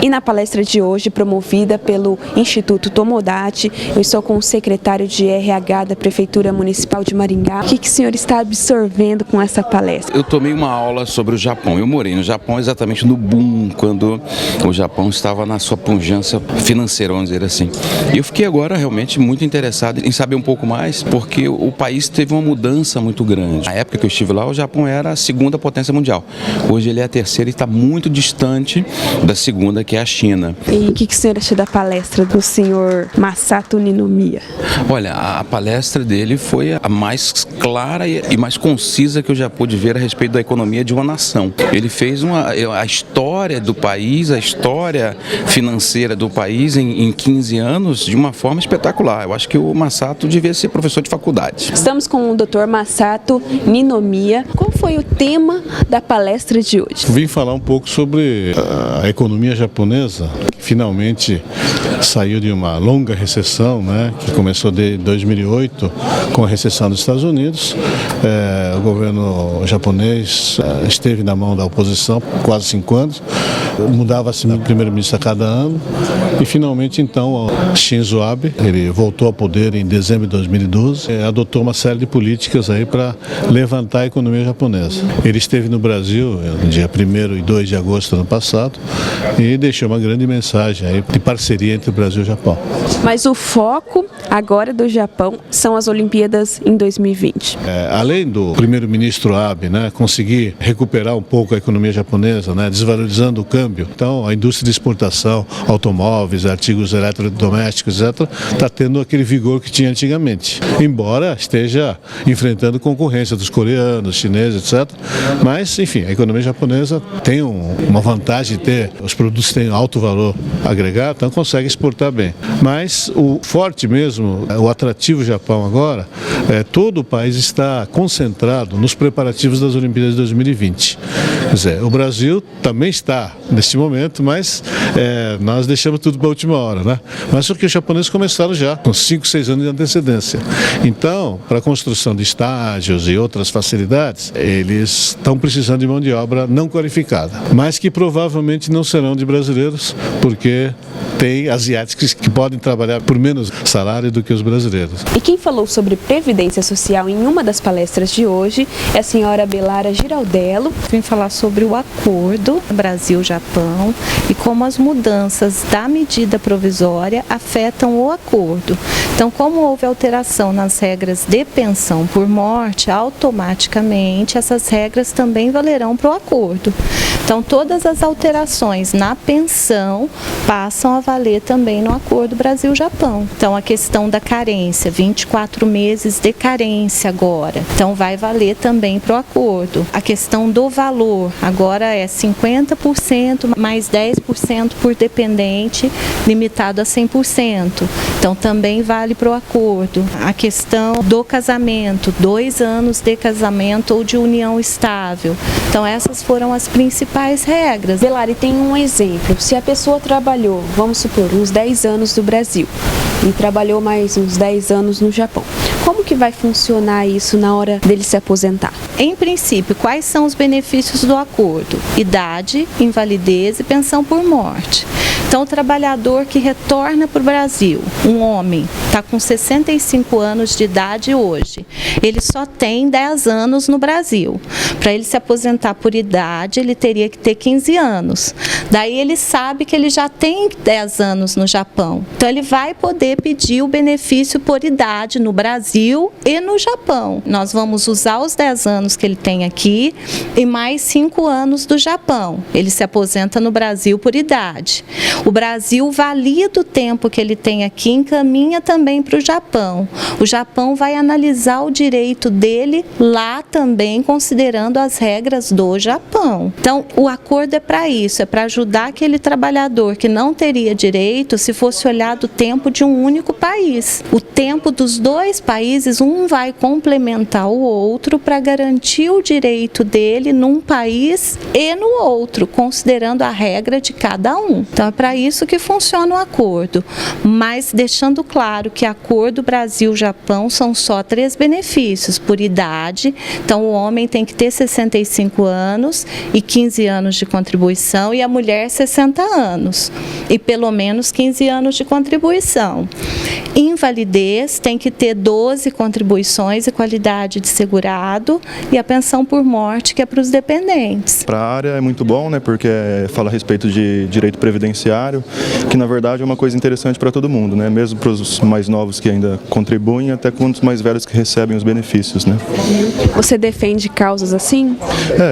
E na palestra de hoje, promovida pelo Instituto Tomodachi, eu estou com o secretário de RH da Prefeitura Municipal de Maringá. O que o senhor está absorvendo com essa palestra? Eu tomei uma aula sobre o Japão. Eu morei no Japão exatamente no boom, quando o Japão estava na sua pujança financeira, vamos dizer assim. E eu fiquei agora realmente muito interessado em saber um pouco mais, porque o país teve uma mudança muito grande. Na época que eu estive lá, o Japão era a segunda potência mundial. Hoje ele é a terceira e está muito distante da segunda, que é a China. E o que o senhor achou da palestra do senhor Masato Ninomiya? Olha, a palestra dele foi a mais clara e mais concisa que eu já pude ver a respeito da economia de uma nação. Ele fez a história do país, a história financeira do país em 15 anos de uma forma espetacular. Eu acho que o Masato devia ser professor de faculdade. Estamos com o Dr. Masato Ninomiya. Qual foi o tema da palestra de hoje? Vim falar um pouco sobre a economia japonesa, que finalmente saiu de uma longa recessão, né, que começou de 2008 com a recessão dos Estados Unidos. O governo japonês esteve na mão da oposição por quase 5 anos, mudava-se o primeiro-ministro a cada ano e finalmente então Shinzo Abe, ele voltou ao poder em dezembro de 2012, adotou uma série de políticas aí para levantar a economia japonesa. Ele esteve no Brasil no dia 1º e 2 de agosto do ano passado e deixou uma grande mensagem aí de parceria entre o Brasil e o Japão. Mas o foco agora do Japão são as Olimpíadas em 2020. Além do primeiro-ministro Abe, né, conseguir recuperar um pouco a economia japonesa, né, desvalorizando o câmbio, então a indústria de exportação, automóveis, artigos eletrodomésticos, etc., está tendo aquele vigor que tinha antigamente. Embora esteja enfrentando concorrência dos coreanos, chineses, etc., mas, enfim, a economia japonesa tem uma vantagem de ter, os produtos têm alto valor agregado, então consegue exportar bem. Mas o forte mesmo, o atrativo do Japão agora, todo o país está concentrado nos preparativos das Olimpíadas de 2020. Quer dizer, o Brasil também está neste momento, mas nós deixamos tudo para a última hora, né? Mas só que os japoneses começaram já, com 5, 6 anos de antecedência. Então, para a construção de estádios e outras facilidades, eles estão precisando de mão de obra não qualificada, mas que provavelmente não serão de brasileiros, porque tem asiáticos que podem trabalhar por menos salário do que os brasileiros. E quem falou sobre previdência social em uma das palestras de hoje é a senhora Belara Giraldello. Vim falar sobre o acordo Brasil-Japão e como as mudanças da medida provisória afetam o acordo. Então, como houve alteração nas regras de pensão por morte, automaticamente essas regras também valerão para o acordo. Então, todas as alterações na pensão passam a valer também no acordo Brasil-Japão. Então, a questão da carência, 24 meses de carência agora. Então, vai valer também para o acordo. A questão do valor, agora é 50% mais 10% por dependente, limitado a 100%. Então, também vale para o acordo. A questão do casamento, 2 anos de casamento ou de união estável. Então, essas foram as principais regras. Belara, tem um exemplo. Se a pessoa trabalhou, vamos supor, uns 10 anos no Brasil e trabalhou mais uns 10 anos no Japão, como que vai funcionar isso na hora dele se aposentar? Em princípio, quais são os benefícios do acordo? Idade, invalidez e pensão por morte. Então, o trabalhador que retorna para o Brasil, um homem, está com 65 anos de idade hoje, ele só tem 10 anos no Brasil. Para ele se aposentar por idade, ele teria que ter 15 anos. Daí ele sabe que ele já tem 10 anos no Japão. Então, ele vai poder pedir o benefício por idade no Brasil e no Japão. Nós vamos usar os 10 anos que ele tem aqui e mais 5 anos do Japão. Ele se aposenta no Brasil por idade. O Brasil valida o tempo que ele tem aqui, encaminha também para o Japão. O Japão vai analisar o direito dele lá também, considerando as regras do Japão. Então, o acordo é para isso, é para ajudar aquele trabalhador que não teria direito se fosse olhado o tempo de um único país. O tempo dos 2 países, um vai complementar o outro para garantir o direito dele num país e no outro, considerando a regra de cada um. Então, é para para isso que funciona o acordo, mas deixando claro que acordo Brasil-Japão são só 3 benefícios, por idade, então o homem tem que ter 65 anos e 15 anos de contribuição e a mulher 60 anos e pelo menos 15 anos de contribuição. Invalidez tem que ter 12 contribuições e qualidade de segurado e a pensão por morte que é para os dependentes. Para a área é muito bom, né, porque fala a respeito de direito previdenciário, que na verdade é uma coisa interessante para todo mundo, né, mesmo para os mais novos que ainda contribuem, até quanto os mais velhos que recebem os benefícios, né. Você defende causas assim?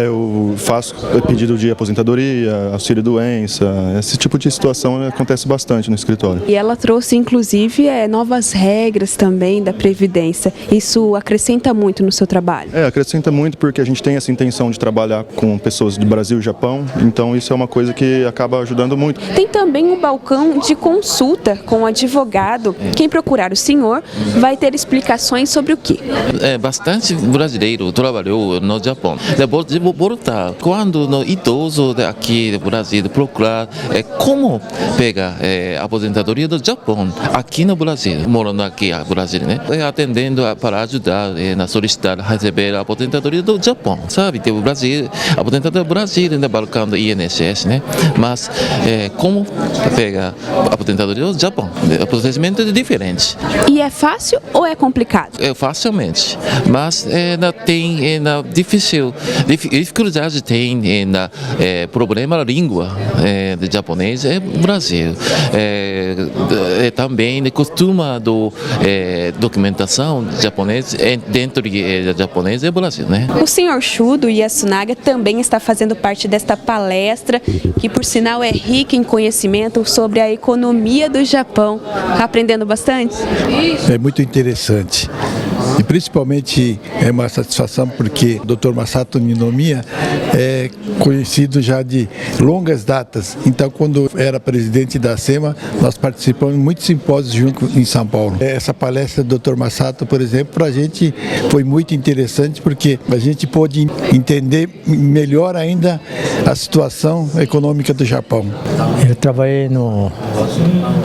Eu faço pedido de aposentadoria, auxílio-doença, esse tipo de situação acontece bastante no escritório. E ela trouxe, inclusive, novas regras também da Previdência. Isso acrescenta muito no seu trabalho? Acrescenta muito porque a gente tem essa intenção de trabalhar com pessoas do Brasil e Japão, então isso é uma coisa que acaba ajudando muito. Tem também um balcão de consulta com o advogado. Quem procurar o senhor vai ter explicações sobre o quê? Bastante brasileiro trabalhou no Japão. Depois de voltar, quando no idoso aqui no Brasil procurar como pegar a aposentadoria do Japão aqui no Brasil, morando aqui no Brasil, né? Atendendo para ajudar na solicitar receber a aposentadoria do Japão, sabe? Do Brasil, a aposentadoria do Brasil, no balcão do INSS, né? Mas como pegar a aposentadoria do Japão? O procedimento é diferente. E é fácil ou é complicado? Facilmente, mas tem dificuldade tem na problema da língua de japonês é Brasil. Também costuma do documentação japonês dentro de japonês é Brasil, né? O senhor Shudo Yasunaga também está fazendo parte desta palestra, que por sinal é rica em conhecimento sobre a economia do Japão. Está aprendendo bastante? É muito interessante. E principalmente é uma satisfação porque o Dr. Masato Ninomiya é conhecido já de longas datas. Então, quando era presidente da SEMA, nós participamos de muitos simpósios juntos em São Paulo. Essa palestra do Dr. Masato, por exemplo, para a gente foi muito interessante porque a gente pôde entender melhor ainda a situação econômica do Japão. Eu trabalhei no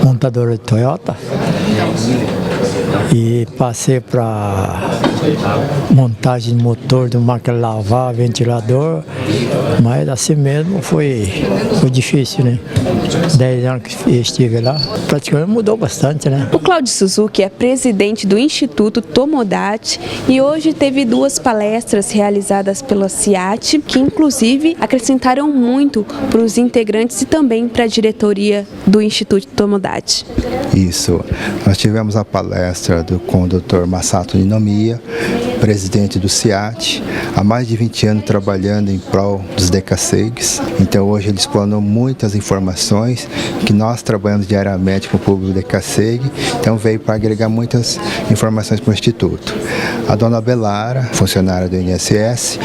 montador de Toyota e passei para montagem de motor de máquina de lavar, ventilador, mas assim mesmo foi difícil, né? 10 anos que estive lá, praticamente mudou bastante, né? O Claudio Suzuki é presidente do Instituto Tomodachi e hoje teve 2 palestras realizadas pela CIAT, que inclusive acrescentaram muito para os integrantes e também para a diretoria do Instituto Tomodachi. Isso, nós tivemos a palestra com o Dr. Masato Ninomiya, presidente do CIAT, há mais de 20 anos trabalhando em prol dos decassegues. Então hoje ele explanou muitas informações que nós trabalhamos diariamente com o público decassegue, então veio para agregar muitas informações para o Instituto. A dona Belara, funcionária do INSS,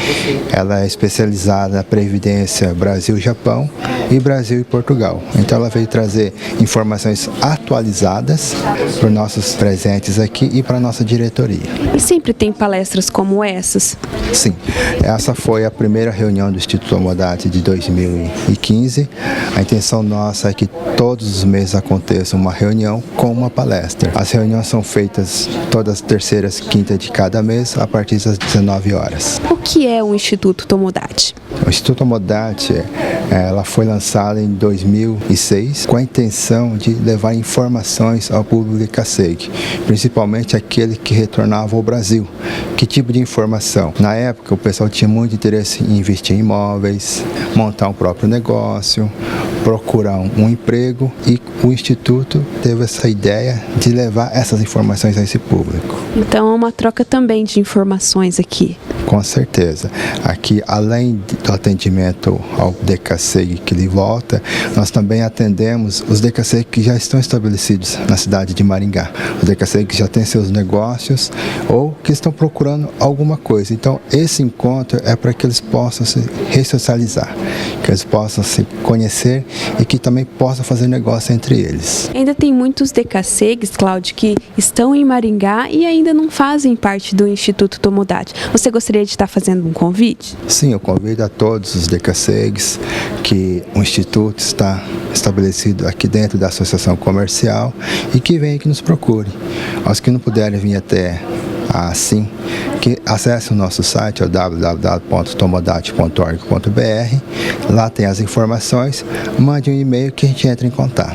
ela é especializada na Previdência Brasil-Japão e Brasil e Portugal. Então ela veio trazer informações atualizadas para os nossos presentes aqui e para a nossa diretoria. E sempre tem palestras como essas? Sim, essa foi a primeira reunião do Instituto Tomodachi de 2015. A intenção nossa é que todos os meses aconteça uma reunião com uma palestra. As reuniões são feitas todas as terceiras, quintas de cada mês, a partir das 19 horas. O que é o Instituto Tomodachi? O Instituto Tomodachi, ela foi lançada em 2006 com a intenção de levar informações ao público de decassegue, principalmente aquele que retornava ao Brasil. Que tipo de informação? Na época, o pessoal tinha muito interesse em investir em imóveis, montar um próprio negócio, procurar um emprego, e o Instituto teve essa ideia de levar essas informações a esse público. Então é uma troca também de informações aqui. Com certeza. Aqui, além do atendimento ao decassegue que ele volta, nós também atendemos os decassegues que já estão estabelecidos na cidade de Maringá. Os decassegues que já têm seus negócios ou que estão procurando alguma coisa. Então, esse encontro é para que eles possam se ressocializar, que eles possam se conhecer e que também possam fazer negócio entre eles. Ainda tem muitos decassegues, Cláudio, que estão em Maringá e ainda não fazem parte do Instituto Tomodachi. Você gostaria gostaria de estar fazendo um convite? Sim, eu convido a todos os DECASEGs que o Instituto está estabelecido aqui dentro da Associação Comercial e que venham que nos procure. Aos que não puderem vir até assim, que acesse o nosso site, é o www.tomodate.org.br. Lá tem as informações, mande um e-mail que a gente entra em contato.